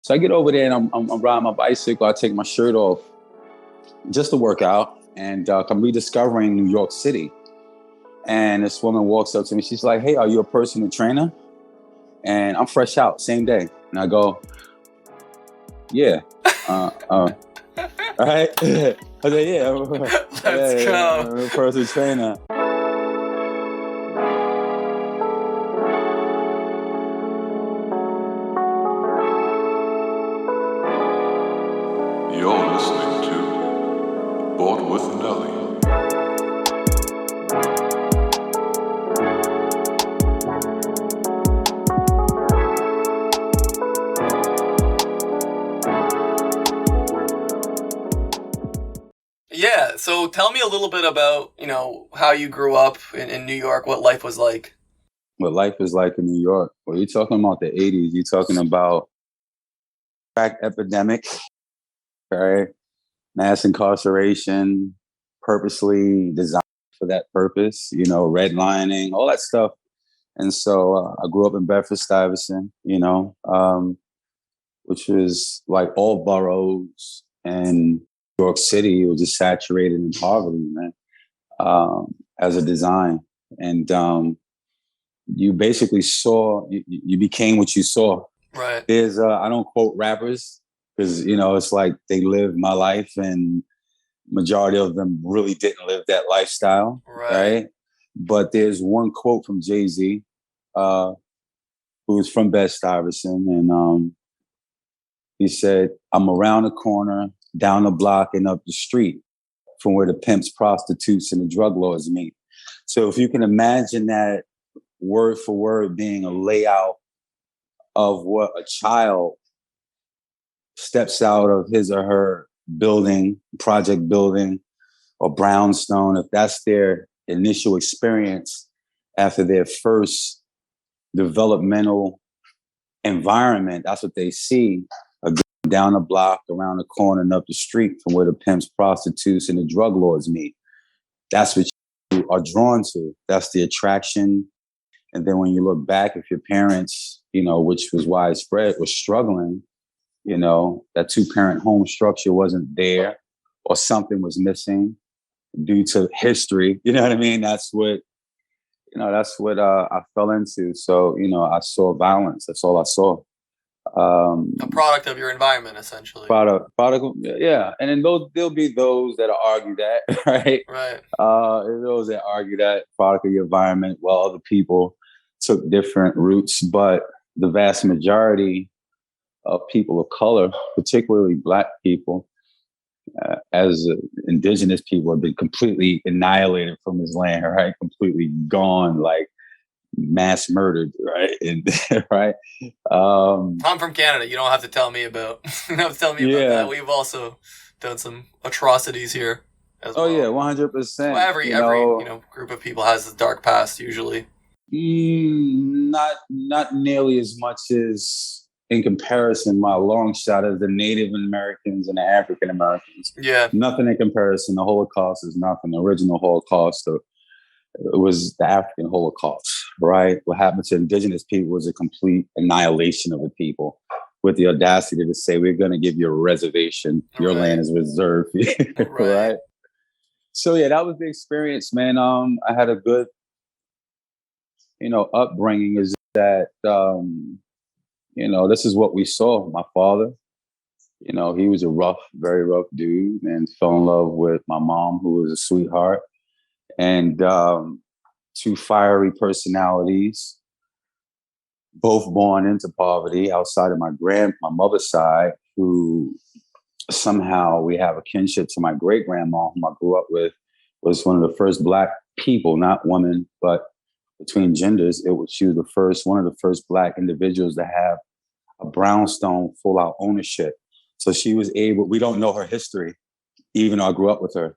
So I get over there and I'm riding my bicycle. I take my shirt off just to work out, and I'm rediscovering New York City. And this woman walks up to me. She's like, "Hey, are you a personal trainer?" And I'm fresh out, same day. And I go, "Yeah." All right. I said, "Yeah, Let's go. I'm a personal trainer." You're listening to Bought with Nelly. Yeah, so tell me a little bit about, how you grew up in New York, what life was like. What life is like in New York. Well, you're talking about the 80s. You're talking about crack epidemic, right? Mass incarceration, purposely designed for that purpose, redlining, all that stuff. And so I grew up in Bedford-Stuyvesant, which was like all boroughs, and New York City was just saturated in poverty, man, as a design. And you basically saw, you became what you saw. Right. There's, I don't quote rappers because, it's like they lived my life, and majority of them really didn't live that lifestyle. Right? But there's one quote from Jay-Z, who's from Bed-Stuyvesant, and he said, "I'm around the corner, down the block, and up the street from where the pimps, prostitutes, and the drug lords meet." So if you can imagine that word for word being a layout of what a child steps out of his or her building, project building, or brownstone, if that's their initial experience after their first developmental environment, that's what they see. Down the block, around the corner, and up the street from where the pimps, prostitutes, and the drug lords meet. That's what you are drawn to. That's the attraction. And then when you look back, if your parents, which was widespread, was struggling, that two-parent home structure wasn't there, or something was missing due to history. You know what I mean? That's what I fell into. So, I saw violence. That's all I saw. A product of your environment, essentially. Product, yeah. And then there'll be those that argue that, right? Right. Those that argue that product of your environment, while other people took different routes. But the vast majority of people of color, particularly Black people, as indigenous people, have been completely annihilated from this land, right? Completely gone, like mass murdered, right? And right. I'm from Canada. You don't have to tell me about. You don't have to tell me about that. We've also done some atrocities here as well. Oh yeah, 100%. Well, every group of people has a dark past usually. Not nearly as much as, in comparison, my long shot, as the Native Americans and the African Americans. Yeah. Nothing in comparison. The Holocaust is nothing. The original Holocaust, it was the African Holocaust, right? What happened to indigenous people was a complete annihilation of the people, with the audacity to say, we're going to give you a reservation. Your land is reserved. Right? So yeah, that was the experience, man. I had a good, upbringing. Is that, this is what we saw. My father, he was a very rough dude, and fell in love with my mom, who was a sweetheart. And two fiery personalities, both born into poverty, outside of my mother's side, who somehow we have a kinship to my great-grandma, whom I grew up with, was one of the first Black people, not women, but between genders. She was one of the first Black individuals to have a brownstone full-out ownership. So she was able, we don't know her history, even though I grew up with her.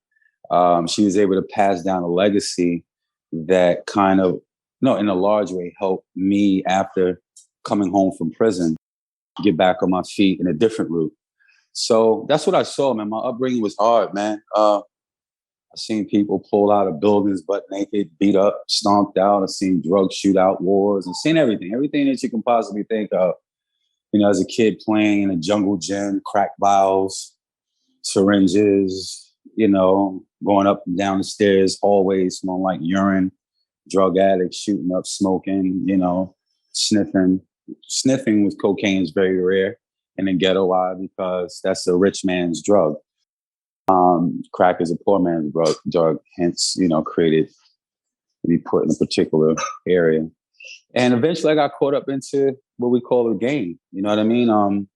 She was able to pass down a legacy that kind of, in a large way, helped me after coming home from prison, get back on my feet in a different route. So that's what I saw, man. My upbringing was hard, man. I seen people pull out of buildings butt naked, beat up, stomped out. I seen drug shootout wars, and seen everything that you can possibly think of. as a kid playing in a jungle gym, crack vials, syringes, going up and down the stairs, hallways, smelling like urine, drug addicts, shooting up, smoking, sniffing. Sniffing with cocaine is very rare in the ghetto. Why? Because that's a rich man's drug. Crack is a poor man's drug, hence, created to be put in a particular area. And eventually I got caught up into what we call a game. You know what I mean?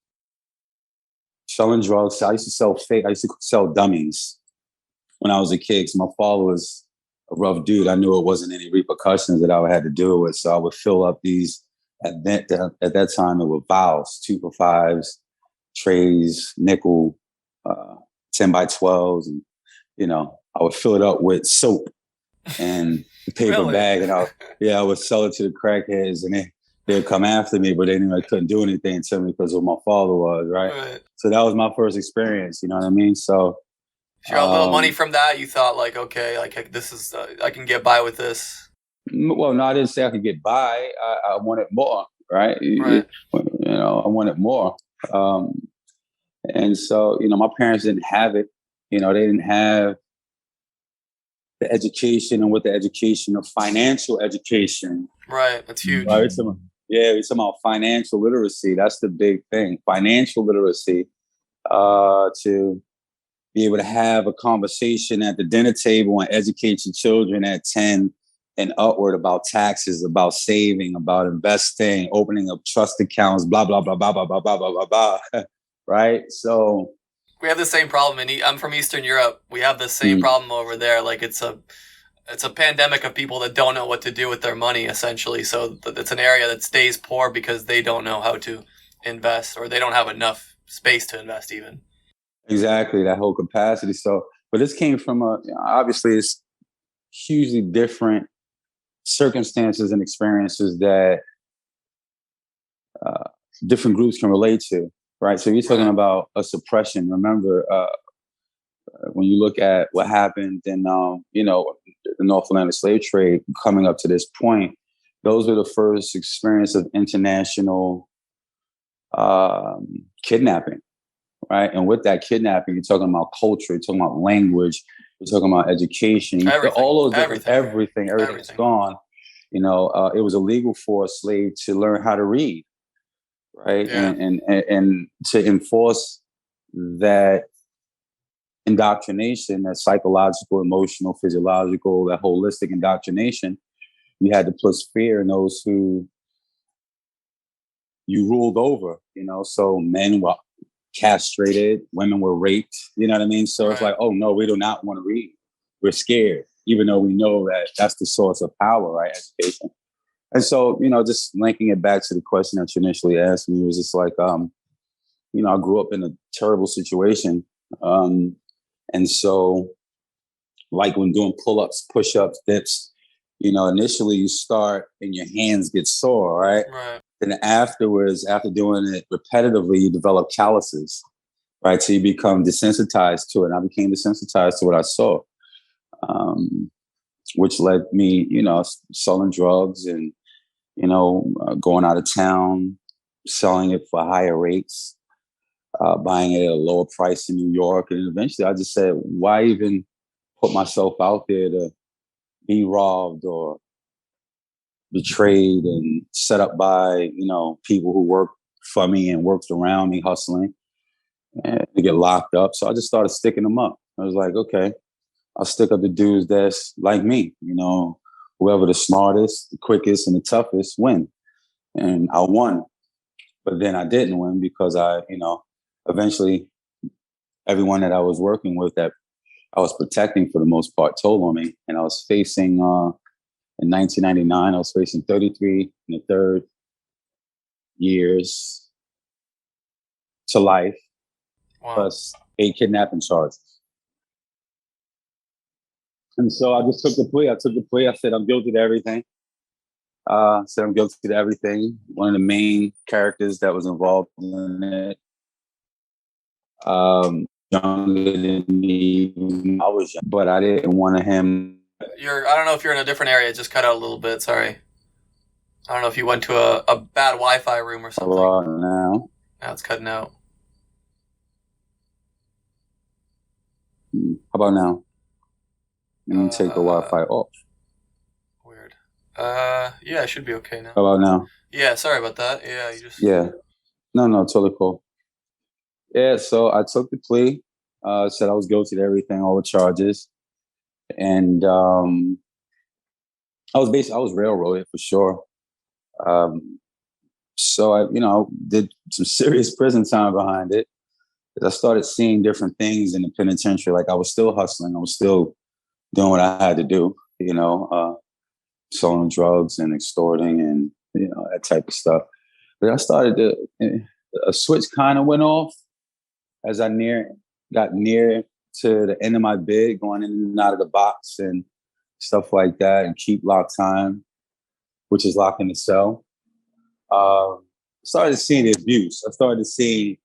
Selling drugs. I used to sell fake. I used to sell dummies when I was a kid. So my father was a rough dude. I knew it wasn't any repercussions that I would have to deal with. So I would fill up these, at that time, it were vials, 2 for 5s, trays, nickel, 10 by 12s. And, I would fill it up with soap and a paper bag. And I would sell it to the crackheads, and they'd come after me, but they knew I couldn't do anything to me because of who my father was, right? So that was my first experience, you know what I mean? So you got a little money from that. You thought like, okay, like this is, I can get by with this. Well, no, I didn't say I could get by. I wanted more, right? I wanted more. And so, my parents didn't have it. They didn't have the education, and with the education of financial education. Right, that's huge. We're talking about financial literacy. That's the big thing. Financial literacy, to be able to have a conversation at the dinner table and educate your children at 10 and upward about taxes, about saving, about investing, opening up trust accounts, blah, blah, blah, blah, blah, blah, blah, blah, blah, blah. Right? So we have the same problem. I'm from Eastern Europe. We have the same problem over there. Like it's a pandemic of people that don't know what to do with their money, essentially. So it's an area that stays poor because they don't know how to invest, or they don't have enough space to invest even. Exactly, that whole capacity. So, but this came from obviously it's hugely different circumstances and experiences that different groups can relate to, right? So you're talking about a suppression. Remember, when you look at what happened in, the North Atlantic slave trade coming up to this point, those were the first experience of international kidnapping, right? And with that kidnapping, you're talking about culture, you're talking about language, you're talking about education, all those different, everything's gone. It was illegal for a slave to learn how to read, right? Yeah. And to enforce that indoctrination, that psychological, emotional, physiological, that holistic indoctrination, you had to place fear in those who you ruled over, so men were castrated, women were raped, you know what I mean? So It's like, oh no, we do not want to read. We're scared, even though we know that that's the source of power, right? Education. And so, just linking it back to the question that you initially asked me, was just like, I grew up in a terrible situation. And so, like when doing pull-ups, push-ups, dips, initially you start and your hands get sore, right? Then afterwards, after doing it repetitively, you develop calluses, right? So you become desensitized to it. And I became desensitized to what I saw, which led me, selling drugs and, going out of town, selling it for higher rates. Buying it at a lower price in New York. And eventually I just said, why even put myself out there to be robbed or betrayed and set up by, people who worked for me and worked around me hustling, and to get locked up. So I just started sticking them up. I was like, okay, I'll stick up the dudes that's like me, whoever the smartest, the quickest, and the toughest win. And I won. But then I didn't win because eventually, everyone that I was working with that I was protecting for the most part told on me. And I was facing, in 1999, I was facing 33 and a third years to life, plus 8 kidnapping charges. And so I just took the plea. I said, I'm guilty to everything. One of the main characters that was involved in it, younger than me. I was young, but I didn't want him. I don't know if you're in a different area. It just cut out a little bit. Sorry. I don't know if you went to a bad Wi-Fi room or something. Now. Now it's cutting out. How about now? Let me take the Wi-Fi off. Weird. Yeah, it should be okay now. How about now? Yeah, sorry about that. Yeah, you just. Yeah. No, totally cool. Yeah, so I took the plea. Said I was guilty to everything, all the charges, and I was railroaded for sure. So I, did some serious prison time behind it. I started seeing different things in the penitentiary. Like I was still hustling. I was still doing what I had to do, selling drugs and extorting and, that type of stuff. But I started a switch kind of went off as I got near to the end of my bid, going in and out of the box and stuff like that, and keep lock time, which is lock in the cell. Started seeing the abuse. I started seeing,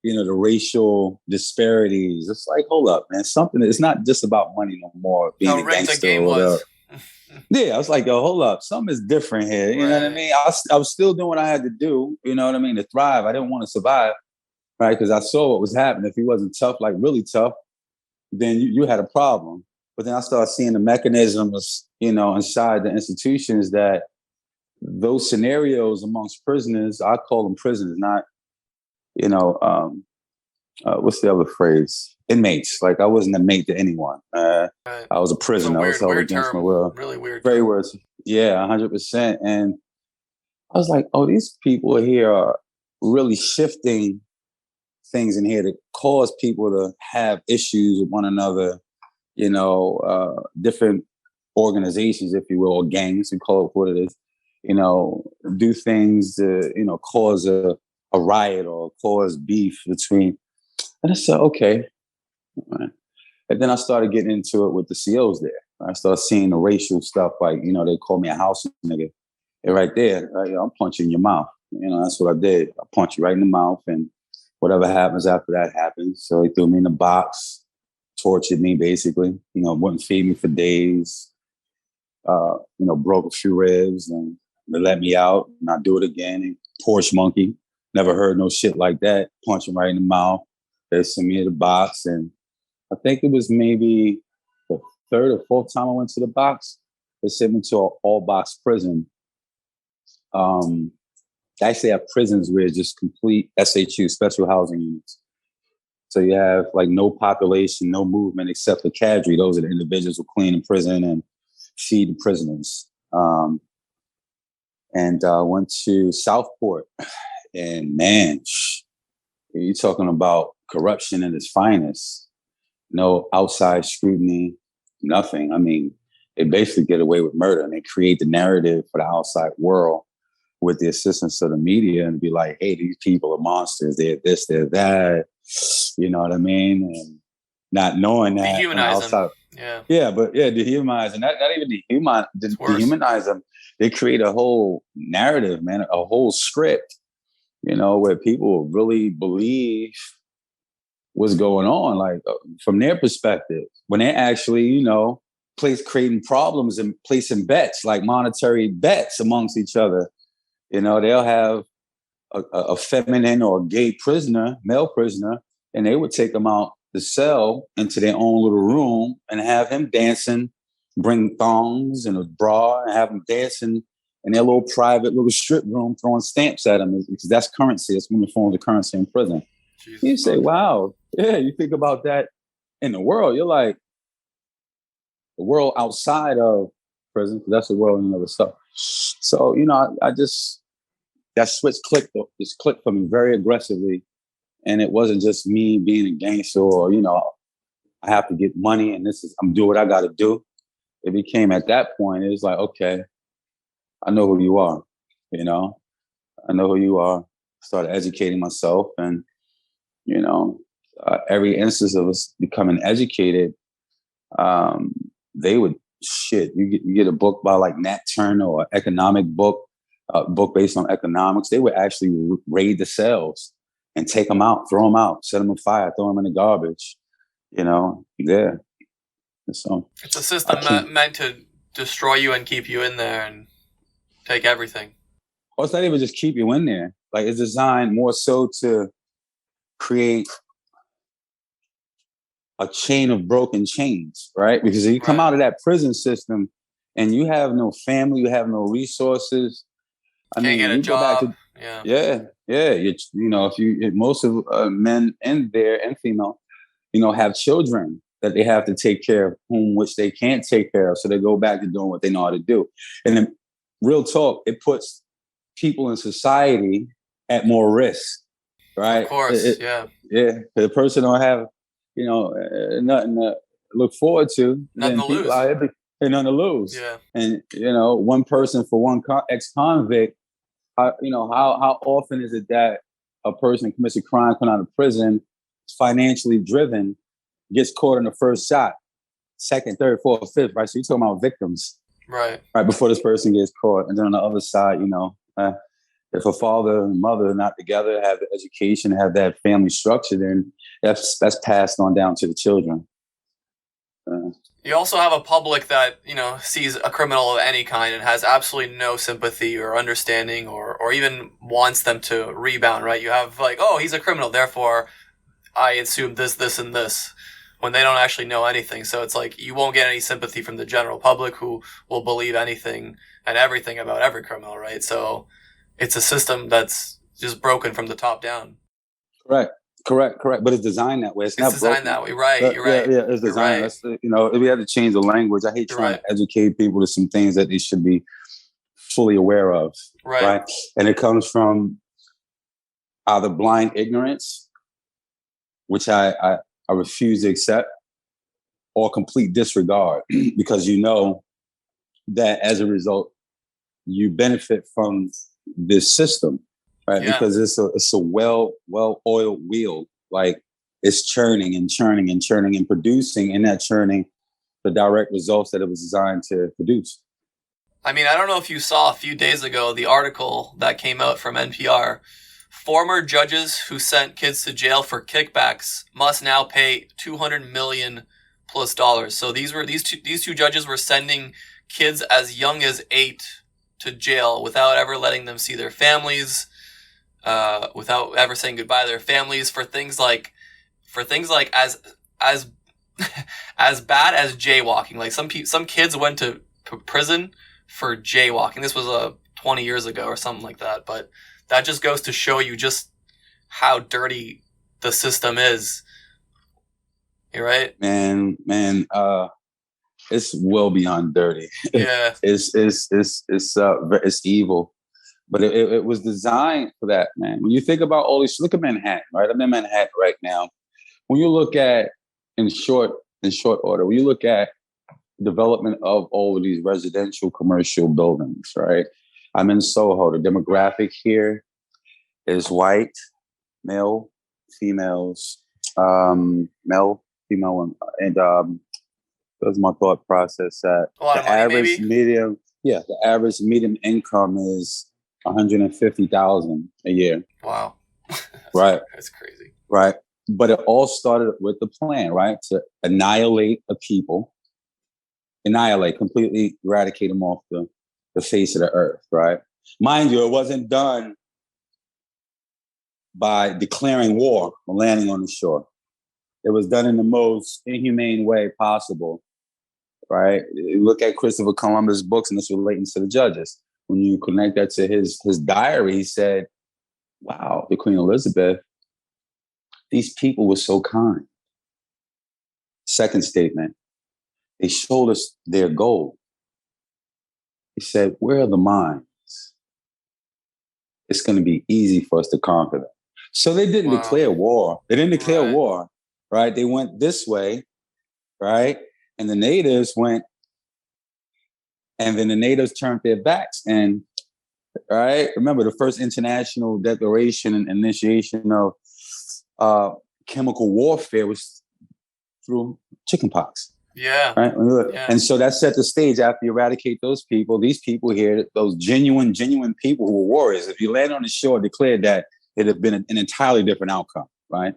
the racial disparities. It's like, hold up, man. It's not just about money no more. Being a gangster the game or whatever. was. Yeah, I was like, yo, hold up. Something is different here. You know what I mean? I was still doing what I had to do, you know what I mean, to thrive. I didn't want to survive, right? Because I saw what was happening. If he wasn't tough, like really tough, then you had a problem. But then I started seeing the mechanisms, inside the institutions that those scenarios amongst prisoners, I call them prisoners, not, what's the other phrase? Inmates. Like I wasn't a mate to anyone. Right. I was a prisoner. I was held against my will. Really weird. Very weird. Yeah, 100%. And I was like, oh, these people here are really shifting things in here that cause people to have issues with one another, different organizations, if you will, or gangs, we call it what it is, do things to, cause a riot or cause beef between. And I said, okay. And then I started getting into it with the COs there. I started seeing the racial stuff, like, they call me a house nigga. And right there, I'm punching your mouth. That's what I did. I punch you right in the mouth, and whatever happens after that happens. So they threw me in the box, tortured me basically, wouldn't feed me for days, broke a few ribs, and they let me out and I do it again. And Porsche monkey, never heard no shit like that. Punch him right in the mouth. They sent me in the box, and I think it was maybe the third or fourth time I went to the box. They sent me to an all-box prison. They actually have prisons where it's just complete SHU, special housing units. So you have like no population, no movement except the cadre. Those are the individuals who clean in prison and feed the prisoners. And went to Southport, and man, you're talking about corruption at its finest. No outside scrutiny, nothing. I mean, they basically get away with murder, and they create the narrative for the outside world with the assistance of the media, and be like, hey, these people are monsters. They're this, they're that. You know what I mean? And not knowing that. Dehumanize them. Yeah, dehumanize. And not even dehumanize them. They create a whole narrative, man, a whole script, where people really believe what's going on, like from their perspective, when they're actually, creating problems and placing bets, like monetary bets amongst each other. They'll have a feminine or a gay prisoner, male prisoner, and they would take them out the cell into their own little room and have him dancing, bring thongs and a bra, and have them dancing in their little private little strip room, throwing stamps at them, because that's currency. It's one of the forms of currency in prison. Jesus, you say, wow, yeah, you think about that in the world, you're like, the world outside of prison, that's the world in and of itself. So, I just, that switch clicked for me very aggressively. And it wasn't just me being a gangster or, I have to get money and I'm doing what I got to do. It became at that point, it was like, okay, I know who you are, I know who you are. Started educating myself, and, every instance of us becoming educated, they would, you get a book by like Nat Turner or economic book based on economics. They would actually raid the cells and take them out, throw them out, set them on fire, throw them in the garbage, yeah. So it's a system meant to destroy you and keep you in there. And Take everything. Or it's not even just keep you in there. Like, it's designed more so to create a chain of broken chains, right? Because if you come out of that prison system and you have no family, you have no resources. Can't get a job. Most of men in there and female, have children that they have to take care of, which they can't take care of. So they go back to doing what they know how to do. And then, real talk, it puts people in society at more risk, right? Of course, Yeah. The person don't have, nothing to look forward to. Nothing to lose. Nothing to lose. Yeah. And, one person for one ex-convict, how often is it that a person commits a crime, coming out of prison, financially driven, gets caught in the first shot, second, third, fourth, fifth, right? So you're talking about victims. Right before this person gets caught. And then on the other side, if a father and mother are not together, have the education, have that family structure, then that's passed on down to the children. You also have a public that, sees a criminal of any kind and has absolutely no sympathy or understanding or even wants them to rebound, right? You have like, oh, he's a criminal, therefore I assume this, this, and this, when they don't actually know anything. So it's like you won't get any sympathy from the general public who will believe anything and everything about every criminal, right? So it's a system that's just broken from the top down. Correct. But it's designed that way. It's not designed broken that way, right? You're right. Yeah, it's designed. Right. We have to change the language. I hate trying to educate people to some things that they should be fully aware of. Right. And it comes from either blind ignorance, which I refuse to accept, or complete disregard, because that as a result, you benefit from this system, right? Yeah. Because it's a well-oiled wheel. Like, it's churning and churning and churning and producing in that churning the direct results that it was designed to produce. I mean, I don't know if you saw a few days ago the article that came out from NPR. Former judges who sent kids to jail for kickbacks must now pay $200 million plus. So these two judges were sending kids as young as 8 to jail without ever letting them see their families, without ever saying goodbye to their families, for things like as as bad as jaywalking. Like some kids went to prison for jaywalking. This was 20 years ago or something like that, but that just goes to show you just how dirty the system is. You're right, man. It's well beyond dirty. Yeah, it's evil, but it was designed for that, man. When you think about all these, look at Manhattan, right? I'm in Manhattan right now. When you look at in short order, when you look at development of all of these residential commercial buildings, right? I'm in Soho. The demographic here is white, male, females, male, female, and that's my thought process. That the average medium, the average medium income is $150,000 a year. Wow, right? That's crazy, right? But it all started with the plan, right? To annihilate a people, completely eradicate them off the face of the earth, right? Mind you, it wasn't done by declaring war or landing on the shore. It was done in the most inhumane way possible, right? You look at Christopher Columbus' books, and it's relating to the judges. When you connect that to his diary, he said, wow, the Queen Elizabeth, these people were so kind. Second statement, they showed us their gold. He said, where are the mines? It's going to be easy for us to conquer them. So they didn't declare war. They didn't declare war, right? They went this way, right? And the natives went, and then the natives turned their backs. And, right? Remember, the first international declaration and initiation of chemical warfare was through chickenpox. Yeah. Right. Yeah. And so that set the stage. After you eradicate those people, these people here, those genuine people who were warriors, if you land on the shore, declared that it'd have been an entirely different outcome, right?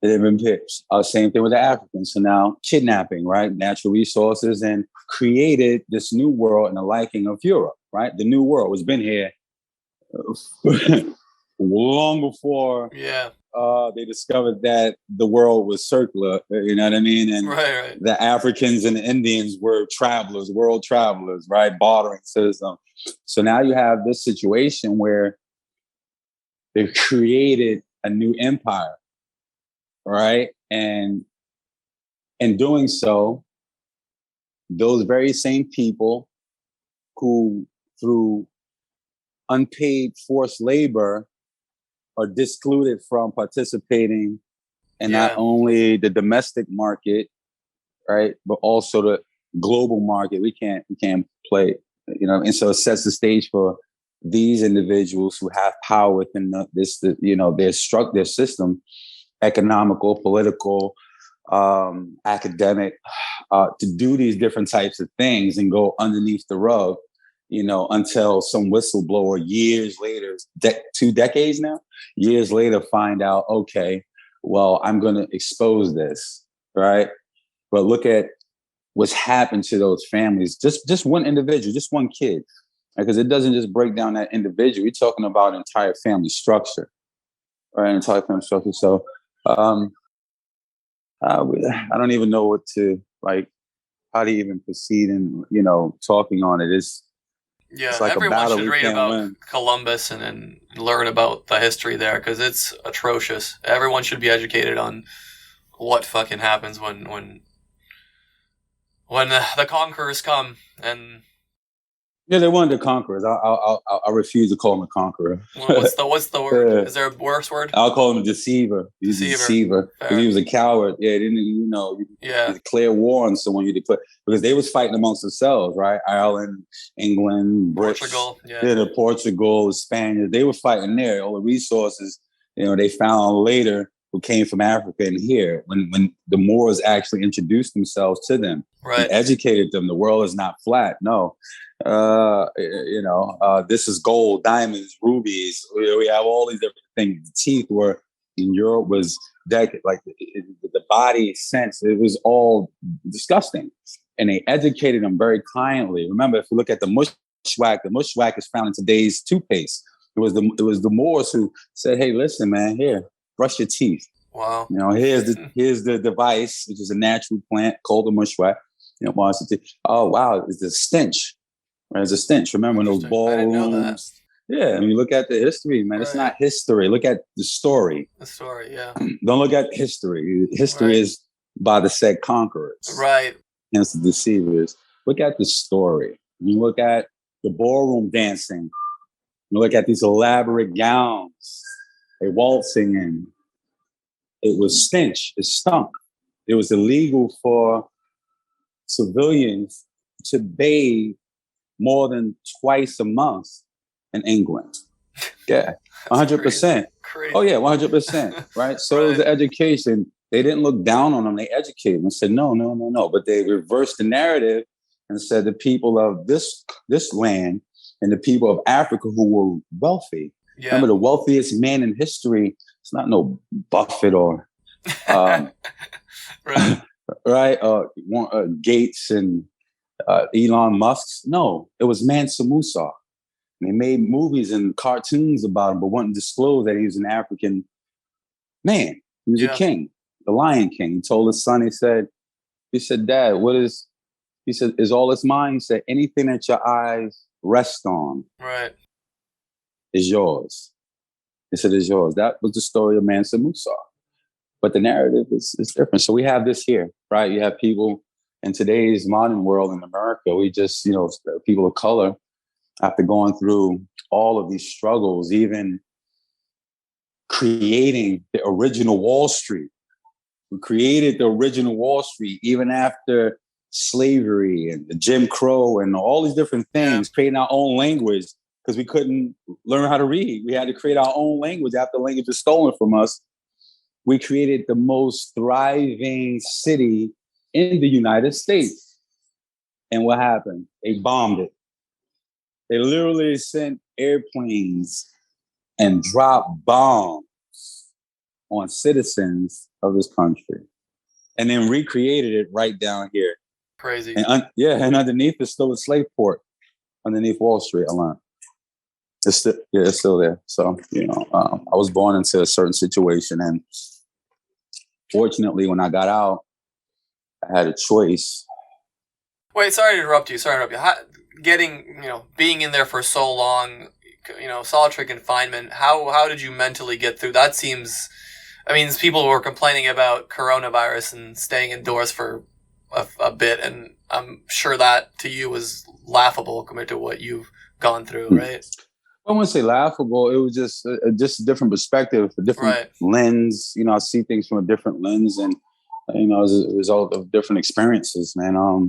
It had been pitched. Same thing with the Africans. So now kidnapping, right? Natural resources, and created this new world in the liking of Europe, right? The New World has been here long before they discovered that the world was circular, you know what I mean? And the Africans and the Indians were travelers, world travelers, right? Bartering system. So now you have this situation where they've created a new empire, right? And in doing so, those very same people who, through unpaid forced labor, are discluded from participating in not only the domestic market, right, but also the global market. We can't play, you know, and so it sets the stage for these individuals who have power within their system, economical, political, academic, to do these different types of things and go underneath the rug, you know, until some whistleblower years later, 2 decades now, years later, find out, okay, well, I'm going to expose this, right? But look at what's happened to those families. Just one individual, just one kid, because it doesn't just break down that individual. We're talking about entire family structure, right? Entire family structure. So I don't even know what to, like, how to even proceed in, you know, talking on it. It's like everyone should read about Columbus and learn about the history there, because it's atrocious. Everyone should be educated on what fucking happens when the conquerors come. And they wanted the conquerors. I refuse to call him a conqueror. What's the word? Is there a worse word? I'll call him a deceiver. He's a deceiver. Because he was a coward. Yeah, didn't, you know, declare war on someone. You declare, because they was fighting amongst themselves, right? Ireland, England, Portugal, Portugal, the Spaniards. They were fighting there. All the resources, you know, they found later who came from Africa and here when the Moors actually introduced themselves to them, and educated them. The world is not flat. No. This is gold, diamonds, rubies. We have all these different things. The teeth were in Europe was like the body sense. It was all disgusting, and they educated them very kindly. Remember, if you look at the mushwak is found in today's toothpaste. It was the Moors who said, "Hey, listen, man, here, brush your teeth. Wow. You know, here's the device, which is a natural plant called the mushwak. You know, wash your teeth. Oh wow, it's the stench." There's a stench. Remember when those ballrooms? Yeah, and you look at the history, man. It's not history. Look at the story. The story, yeah. Don't look at history. History is by the said conquerors. Right. Hence the deceivers. Look at the story. You look at the ballroom dancing. You look at these elaborate gowns. They waltzing in. It was stench. It stunk. It was illegal for civilians to bathe more than twice a month in England. Yeah, 100%. Oh yeah, 100%. Right. So it was the education. They didn't look down on them. They educated them and said, no. But they reversed the narrative and said the people of this land and the people of Africa who were wealthy. Yeah. Remember, the wealthiest man in history. It's not no Buffett or Gates and Elon Musk. No, it was Mansa Musa. And they made movies and cartoons about him, but wouldn't disclose that he was an African man. He was a king, the Lion King. He told his son, he said, Dad, is all this mine? He said, anything that your eyes rest on is yours. He said, is yours. That was the story of Mansa Musa. But the narrative is different. So we have this here, right? You have people in today's modern world in America, we just, people of color, after going through all of these struggles, even creating the original Wall Street. We created the original Wall Street, even after slavery and the Jim Crow and all these different things, creating our own language because we couldn't learn how to read. We had to create our own language after the language was stolen from us. We created the most thriving city in the United States. And what happened? They bombed it. They literally sent airplanes and dropped bombs on citizens of this country and then recreated it right down here. Crazy. And and underneath is still a slave port. underneath Wall Street. I learned. It's still there. So, I was born into a certain situation, and fortunately, when I got out, I had a choice. Wait, sorry to interrupt you. Being in there for so long, solitary confinement. How did you mentally get through? That seems. I mean, people were complaining about coronavirus and staying indoors for a bit, and I'm sure that to you was laughable compared to what you've gone through, right? I wouldn't say laughable. It was just a different perspective, a different lens. I see things from a different lens, and as a result of different experiences, man. I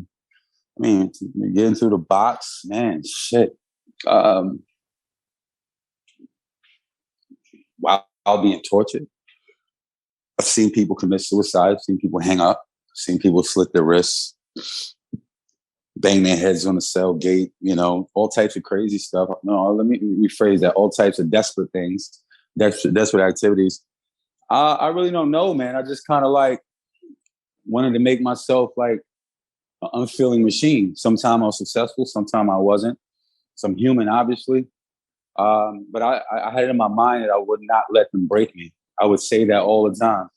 mean, getting through the box, man, shit. While being tortured, I've seen people commit suicide. I've seen people hang up. I've seen people slit their wrists, bang their heads on the cell gate, all types of crazy stuff. No, let me rephrase that. All types of desperate things, desperate activities. I really don't know, man. I just kind of wanted to make myself like an unfeeling machine. Sometimes I was successful, sometimes I wasn't. So I'm human, obviously. But I had it in my mind that I would not let them break me. I would say that all the time.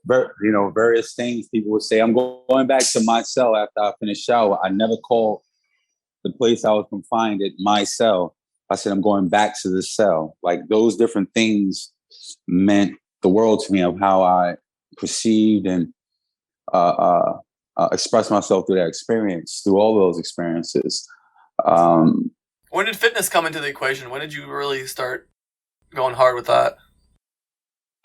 Various things people would say. I'm going back to my cell after I finished shower. I never called the place I was confined at my cell. I said, I'm going back to the cell. Like those different things meant the world to me of how I perceived and expressed myself through that experience, through all those experiences. When did fitness come into the equation? When did you really start going hard with that?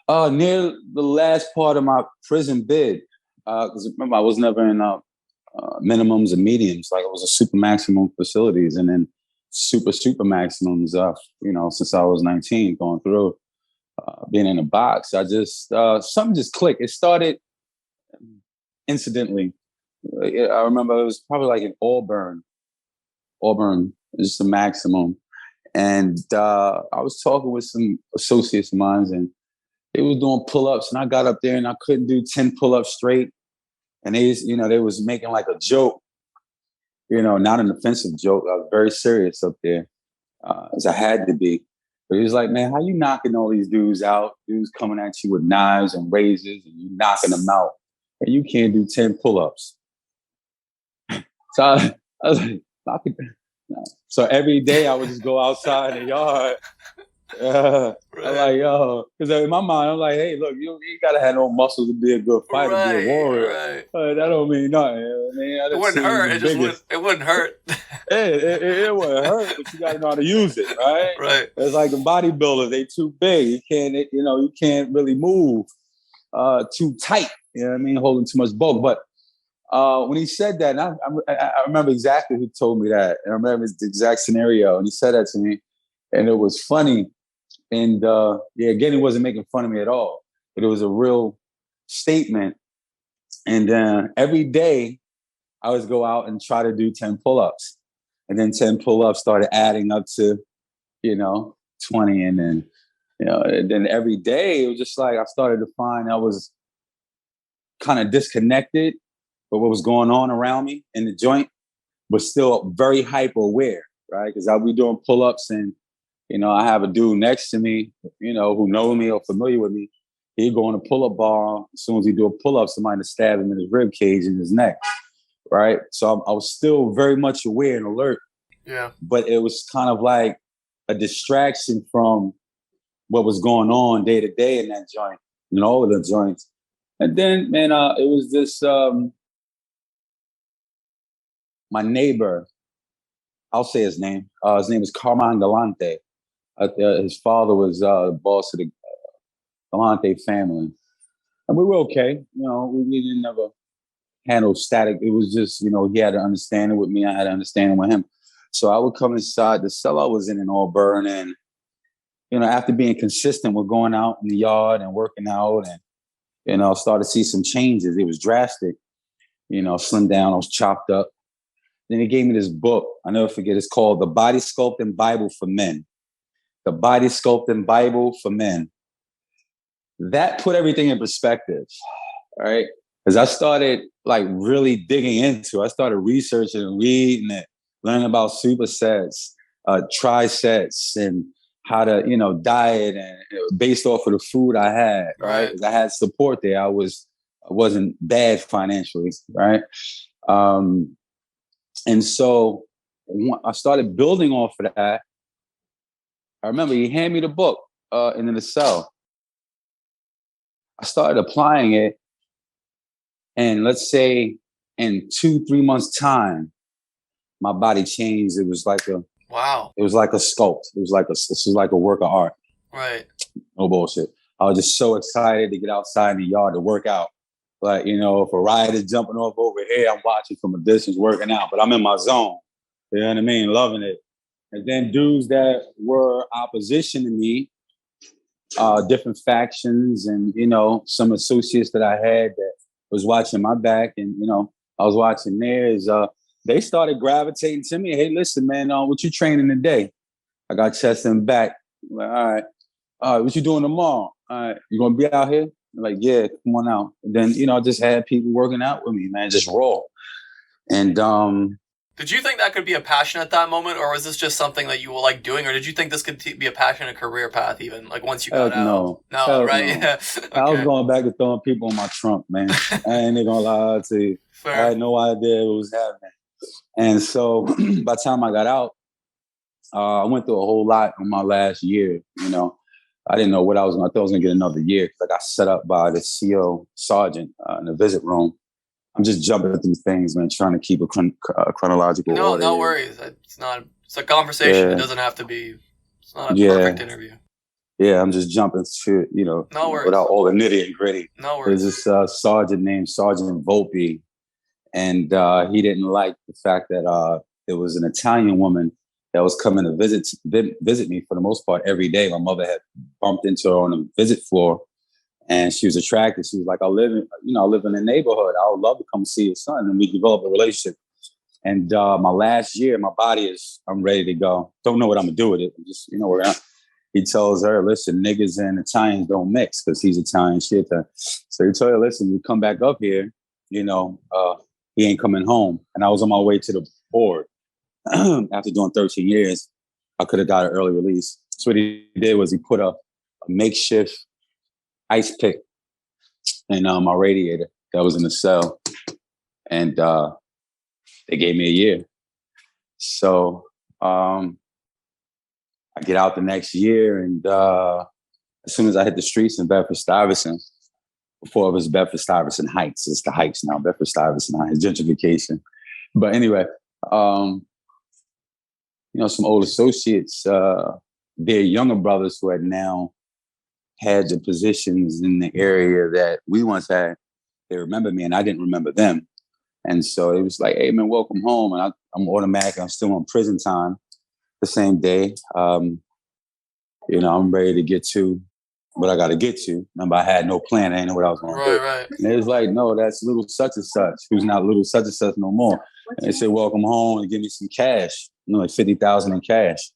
Near the last part of my prison bid. Because remember, I was never in minimums and mediums. Like it was a super maximum facilities, and then super maximums. Since I was 19, going through being in a box, I just something just clicked. It started incidentally. I remember it was probably like in Auburn. Auburn is the maximum, and I was talking with some associates of mine, and they was doing pull-ups, and I got up there and I couldn't do 10 pull-ups straight. And they was making like a joke, not an offensive joke. I was very serious up there, as I had to be. But he was like, man, how you knocking all these dudes out? Dudes coming at you with knives and razors, and you knocking them out, and you can't do 10 pull-ups. So I was like, so every day I would just go outside in the yard. I'm like, yo, because in my mind, I'm like, hey, look, you gotta have no muscles to be a good fighter, to be a warrior. That don't mean nothing. It wouldn't hurt. It wouldn't hurt. It wouldn't hurt, but you gotta know how to use it, right? Right. It's like the bodybuilders; they too big. You can't really move too tight. You know what I mean? Holding too much bulk. But when he said that, and I remember exactly who told me that, and I remember the exact scenario, and he said that to me, and it was funny. And again, he wasn't making fun of me at all, but it was a real statement. And every day I would go out and try to do 10 pull-ups, and then 10 pull-ups started adding up to, 20. And then, and then every day it was just like, I started to find I was kind of disconnected with what was going on around me in the joint, but still very hyper aware, right? Because I'll be doing pull-ups and, I have a dude next to me, who knows me or familiar with me. He'd go on a pull-up bar. As soon as he do a pull-up, somebody to stab him in his rib cage and his neck, right? So I was still very much aware and alert. Yeah. But it was kind of like a distraction from what was going on day to day in that joint, all of the joints. And then, man, it was this, my neighbor, I'll say his name. His name is Carmine Galante. His father was the boss of the Galante family. And we were okay. We didn't ever handle static. It was just, he had an understanding with me. I had an understanding with him. So I would come inside the cell I was in Auburn. And, after being consistent with going out in the yard and working out and, started to see some changes. It was drastic. Slimmed down. I was chopped up. Then he gave me this book. I'll never forget. It's called The Body Sculpting Bible for Men. The Body Sculpting Bible for Men. That put everything in perspective, all right? Because I started really digging into it. I started researching and reading it. learning about supersets, trisets, and how to, diet and based off of the food I had, right? 'Cause I had support there. I wasn't bad financially, right? And so I started building off of that. I remember he handed me the book in the cell. I started applying it, and let's say in 2-3 months' time, my body changed. It was like a sculpt. It was like a work of art. Right. No bullshit. I was just so excited to get outside in the yard to work out. Like, if a riot is jumping off over here, I'm watching from a distance working out, but I'm in my zone. You know what I mean? Loving it. And then dudes that were opposition to me, different factions, and, some associates that I had that was watching my back, and, I was watching theirs. They started gravitating to me. Hey, listen, man, what you training today? I got chest and back. I'm like, all right. What you doing tomorrow? All right. You gonna be out here? I'm like, yeah, come on out. And then, I just had people working out with me, man, just raw. And did you think that could be a passion at that moment, or was this just something that you were like doing, or did you think this could be a passion, a career path, even like once you got out? No, right? No. Yeah. Okay. I was going back to throwing people in my trunk, man. I ain't gonna lie to you. Fair. I had no idea what was happening. And so by the time I got out, I went through a whole lot in my last year. I didn't know what I thought I was going to get another year because I got set up by the CO sergeant in the visit room. I'm just jumping through things, man, trying to keep a chronological order. No worries. It's a conversation. Yeah. It doesn't have to be, it's not a perfect interview. Yeah, I'm just jumping through, no worries. Without all the nitty and gritty. No worries. There's this sergeant named Sergeant Volpe, and he didn't like the fact that there was an Italian woman that was coming to visit me for the most part every day. My mother had bumped into her on the visit floor, and she was attracted. She was like, I live in the neighborhood. I would love to come see your son. And we developed a relationship. And my last year, my body I'm ready to go. Don't know what I'm going to do with it. Just, he tells her, listen, niggas and Italians don't mix because he's Italian, shit. So he told her, listen, you come back up here, he ain't coming home. And I was on my way to the board. After doing 13 years, I could have got an early release. So what he did was he put a makeshift ice pick in my radiator that was in the cell. And they gave me a year. So I get out the next year, and as soon as I hit the streets in Bedford-Stuyvesant, before it was Bedford-Stuyvesant Heights, it's the Heights now, Bedford-Stuyvesant Heights, gentrification. But anyway, some old associates, their younger brothers who had now had the positions in the area that we once had, they remember me and I didn't remember them. And so it was like, hey, man, welcome home. And I'm automatic. I'm still on prison time the same day. I'm ready to get to what I got to get to. Remember, I had no plan. I didn't know what I was going to do. Right. And it was like, no, that's little such and such, who's not little such and such no more. And they said, welcome home and give me some cash, like $50,000 in cash.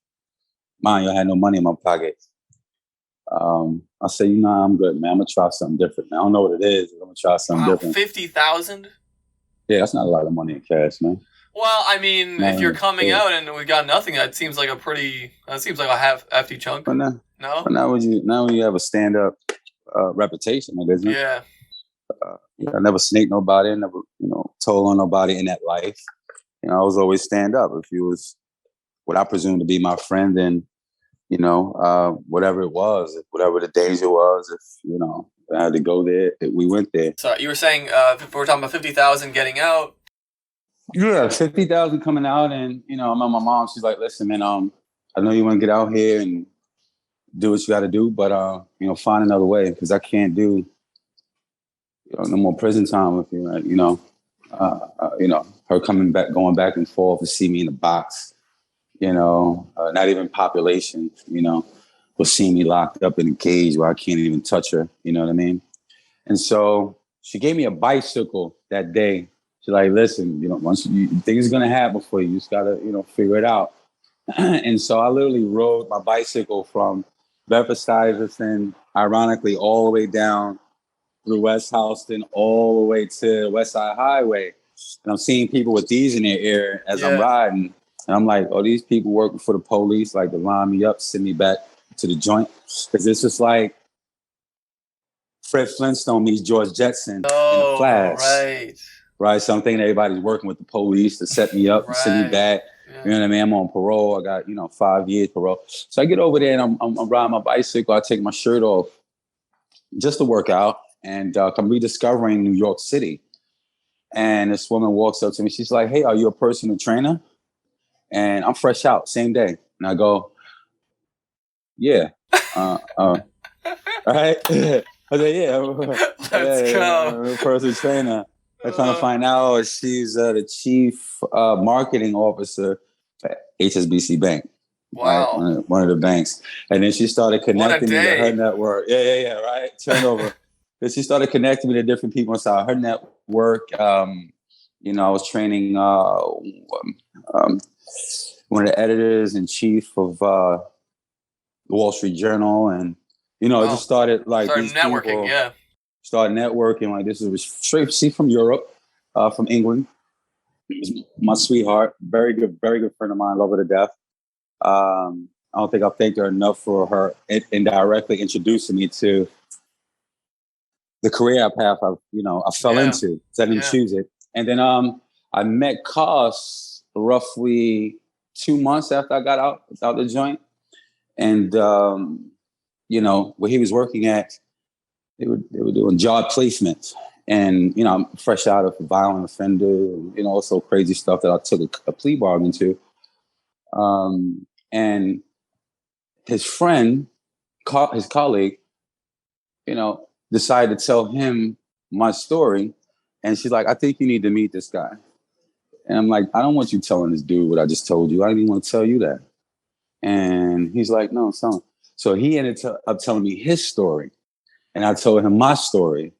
Mind you, I had no money in my pocket. I said, I'm good, man. I'm going to try something different, man. I don't know what it is. I'm going to try something different. $50,000? Yeah, that's not a lot of money in cash, man. Well, I mean, if you're coming out and we got nothing, that seems like a hefty chunk. But no? But now when you have a stand-up reputation, isn't it? Yeah. I never snaked nobody. I never, told on nobody in that life. I was always stand up. If you was what I presume to be my friend, then, whatever it was, whatever the danger was, if, I had to go there, we went there. So you were saying, if we're talking about 50,000 getting out. Yeah, 50,000 coming out. And, I remember my mom, she's like, listen, man, I know you want to get out here and do what you got to do, but, find another way, because I can't do, no more prison time with you, right? Her coming back, going back and forth to see me in the box, not even population, will see me locked up in a cage where I can't even touch her. You know what I mean? And so she gave me a bicycle that day. She's like, listen, once things are going to happen for you, you just got to, figure it out. And so I literally rode my bicycle from Bedford-Stuyvesant, ironically, all the way down through West Houston, all the way to West Side Highway. And I'm seeing people with these in their ear as I'm riding. And I'm like, oh, these people working for the police, like to line me up, send me back to the joint. Because it's just like Fred Flintstone meets George Jetson in the Flash. Right. Right. So I'm thinking everybody's working with the police to set me up and send me back. Yeah. You know what I mean? I'm on parole. I got, 5 years parole. So I get over there and I'm riding my bicycle. I take my shirt off just to work out and I'm rediscovering New York City. And this woman walks up to me. She's like, hey, are you a personal trainer? And I'm fresh out, same day. And I go, yeah. All right. I said, yeah. Let's go. I'm a personal trainer. I kind of find out she's the chief marketing officer for HSBC Bank. Wow. Right? One of the banks. And then she started connecting me to her network. Yeah, right. Turnover. Then she started connecting me to different people inside her network. I was training one of the editors in chief of the Wall Street Journal. And, it just started like started these networking, people started networking. Like this was straight from Europe, from England. It was my sweetheart, very good friend of mine, love her to death. I don't think I've thanked her enough for her indirectly introducing me to the career path I fell into. So I didn't choose it. And then I met Cos roughly 2 months after I got out the joint. And where he was working at, they were doing job placement. And, I'm fresh out of a violent offender, and, also crazy stuff that I took a plea bargain to. And his friend, his colleague, decided to tell him my story. And she's like, I think you need to meet this guy. And I'm like, I don't want you telling this dude what I just told you. I didn't even want to tell you that. And he's like, no, son. So he ended up telling me his story. And I told him my story.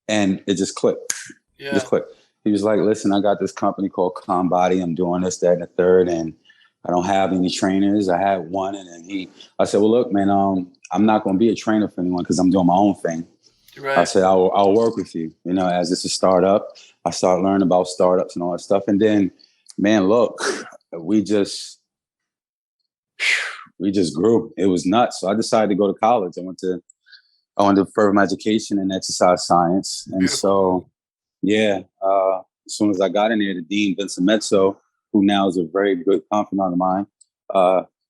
And it just clicked. Yeah. It just clicked. He was like, listen, I got this company called Combody. I'm doing this, that, and the third. And I don't have any trainers. I had one. And then I said, well, look, man, I'm not going to be a trainer for anyone because I'm doing my own thing. Right. I said, I'll work with you, as this is a startup. I started learning about startups and all that stuff. And then, man, look, we just grew. It was nuts. So I decided to go to college. I went to further my education in exercise science. And Beautiful. So, as soon as I got in there, the dean, Vincent Mezzo, who now is a very good confidant of mine,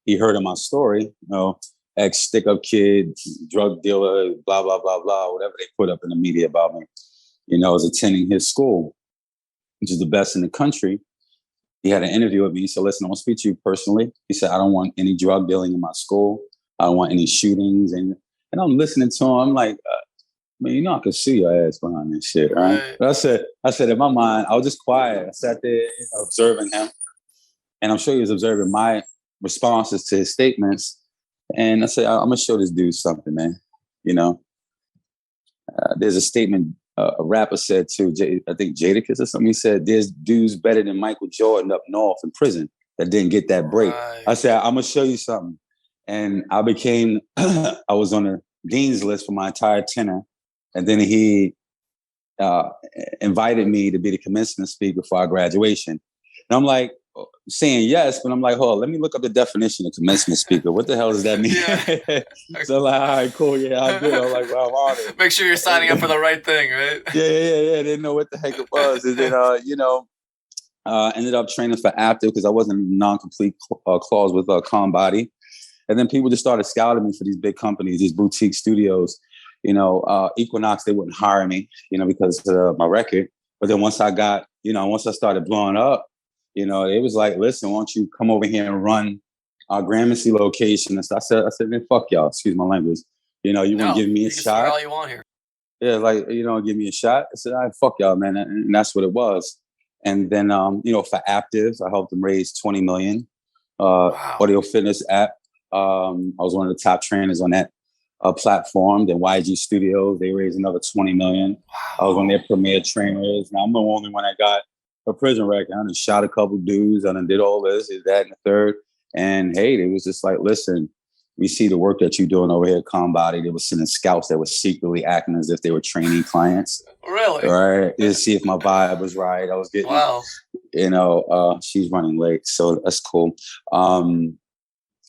he heard of my story, ex-stick-up kid, drug dealer, blah, blah, blah, blah, whatever they put up in the media about me, was attending his school, which is the best in the country. He had an interview with me. He said, listen, I want to speak to you personally. He said, I don't want any drug dealing in my school. I don't want any shootings. And I'm listening to him. I'm like, man, I could see your ass behind this shit, right? But I said, in my mind, I was just quiet. I sat there observing him. And I'm sure he was observing my responses to his statements. And I said, I'm going to show this dude something, man. There's a statement a rapper said too, I think Jadakiss or something. He said, there's dudes better than Michael Jordan up north in prison that didn't get that break. Right. I said, I'm going to show you something. And I was on the dean's list for my entire tenure. And then he invited me to be the commencement speaker for our graduation. And I'm like, saying yes, but I'm like, hold on, let me look up the definition of commencement speaker. What the hell does that mean? Yeah. So like, all right, cool, yeah, I'll do it. I'm like, well, I'm honored. Make sure you're signing up for the right thing, right? Yeah. Didn't know what the heck it was. And then, ended up training for active because I wasn't in a non-complete clause with Combody. And then people just started scouting me for these big companies, these boutique studios. Equinox, they wouldn't hire me, because of my record. But then once I started blowing up, it was like, listen, why don't you come over here and run our Gramercy location? And so I said, man, fuck y'all. Excuse my language. You want to give me a shot? All you want here. Yeah, like, give me a shot. I said, all right, fuck y'all, man. And that's what it was. And then, for Aptive, I helped them raise $20 million. Wow. Audio fitness app. I was one of the top trainers on that platform. Then YG Studios, they raised another $20 million. Wow. I was one of their premier trainers. Now I'm the only one that got a prison record. I done shot a couple dudes. I done did all this, that, and the third. And hey, it was just like, listen, we see the work that you're doing over here at Combody. They were sending scouts that were secretly acting as if they were training clients. Really? Right. To see if my vibe was right. I was getting, she's running late, so that's cool. I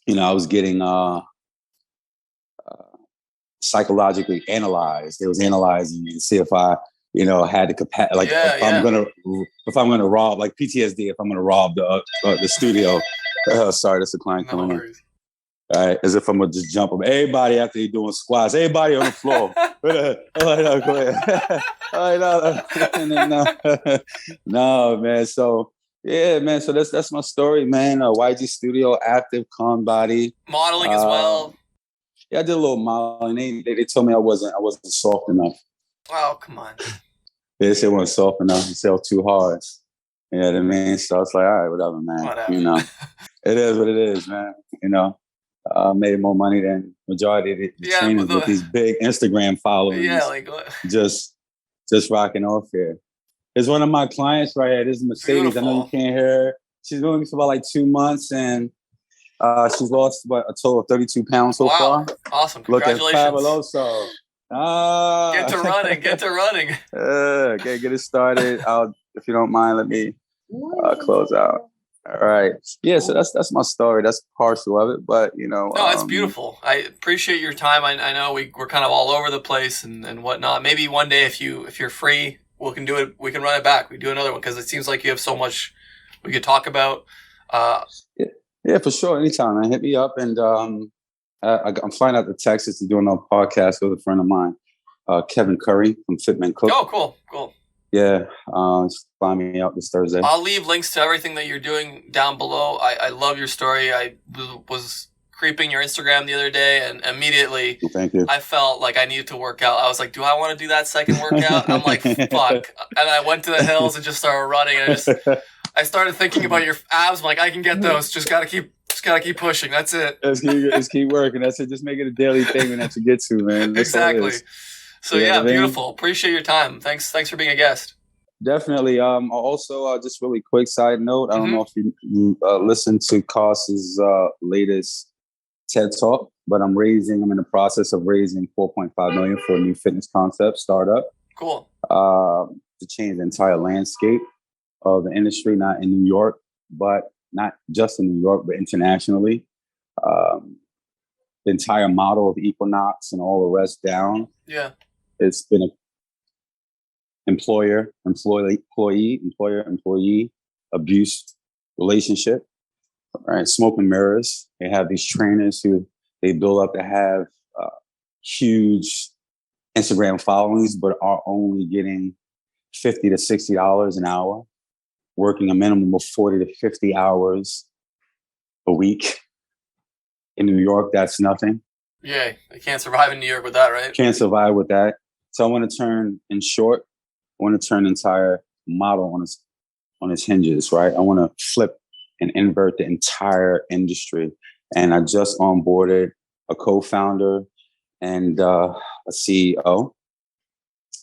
was getting psychologically analyzed. It was analyzing me to see if I, had the capacity. Like if I'm gonna rob, like PTSD, if I'm gonna rob the studio. Sorry, that's a client coming in. All right, as if I'm gonna just jump them. Everybody after you're doing squats, everybody on the floor. No, man. So yeah, man. So that's my story, man. YG Studio, active, calm body, modeling as well. Yeah, I did a little modeling. They told me I wasn't soft enough. Oh, come on. They said I wasn't soft enough. They said too hard. You know what I mean? So I was like, all right, whatever, man. Whatever. It is what it is, man. Made more money than majority of the trainers with these big Instagram followers. Yeah, like what? Just rocking off here. There's one of my clients right here. This is Mercedes. Beautiful. I know you can't hear her. She's been with me for about like 2 months, and she's lost a total of 32 pounds so far. Awesome. Congratulations. Look at Fabuloso. Get to running. Okay, get it started. If you don't mind, let me close out. All right. Yeah, so that's my story. That's partial of it, but No, it's beautiful. I appreciate your time. I know we're kind of all over the place and whatnot. Maybe one day if you're free, we can do it. We can run it back. We do another one because it seems like you have so much we could talk about. Yeah, for sure. Anytime, man. Hit me up, and I'm flying out to Texas to do another podcast with a friend of mine, Kevin Curry from Fitman Cook. Oh, cool. Yeah, fly me out this Thursday. I'll leave links to everything that you're doing down below. I love your story. I was creeping your Instagram the other day, and immediately thank you. I felt like I needed to work out. I was like, do I want to do that second workout? I'm like, fuck. And I went to the hills and just started running. And I started thinking about your abs. I'm like, I can get those. Just gotta keep pushing. That's it. Just keep working. That's it. Just make it a daily thing that you get to, man. That's exactly. So yeah, beautiful. Appreciate your time. Thanks for being a guest. Definitely. Also, just really quick side note. I don't know if you listened to Koss's latest TED Talk, but I'm in the process of raising $4.5 million for a new fitness concept startup. Cool. To change the entire landscape of the industry, not in New York, but not just in New York, but internationally. The entire model of Equinox and all the rest down. Yeah. It's been an employer-employee abuse relationship. Right? Smoke and mirrors. They have these trainers who they build up to have huge Instagram followings, but are only getting $50 to $60 an hour, working a minimum of 40 to 50 hours a week. In New York, that's nothing. Yeah, they can't survive in New York with that, right? Can't survive with that. So I want to turn, in short, the entire model on its hinges, right? I want to flip and invert the entire industry. And I just onboarded a co-founder and a CEO.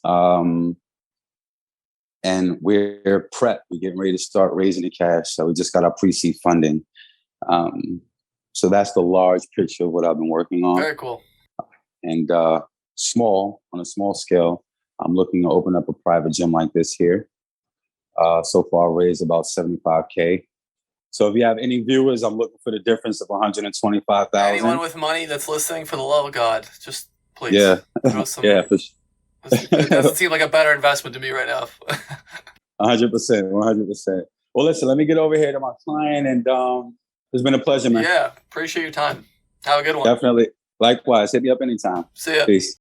And we're prepped. We're getting ready to start raising the cash. So we just got our pre-seed funding. So that's the large picture of what I've been working on. Very cool. And on a small scale, I'm looking to open up a private gym like this here. So far, I raised about $75K. So if you have any viewers, I'm looking for the difference of $125,000. Anyone with money that's listening, for the love of God, just please. Yeah. Yeah. It doesn't seem like a better investment to me right now. 100%. Well, listen, let me get over here to my client, and it's been a pleasure, man. Yeah, appreciate your time. Have a good one. Definitely. Likewise. Hit me up anytime. See ya. Peace.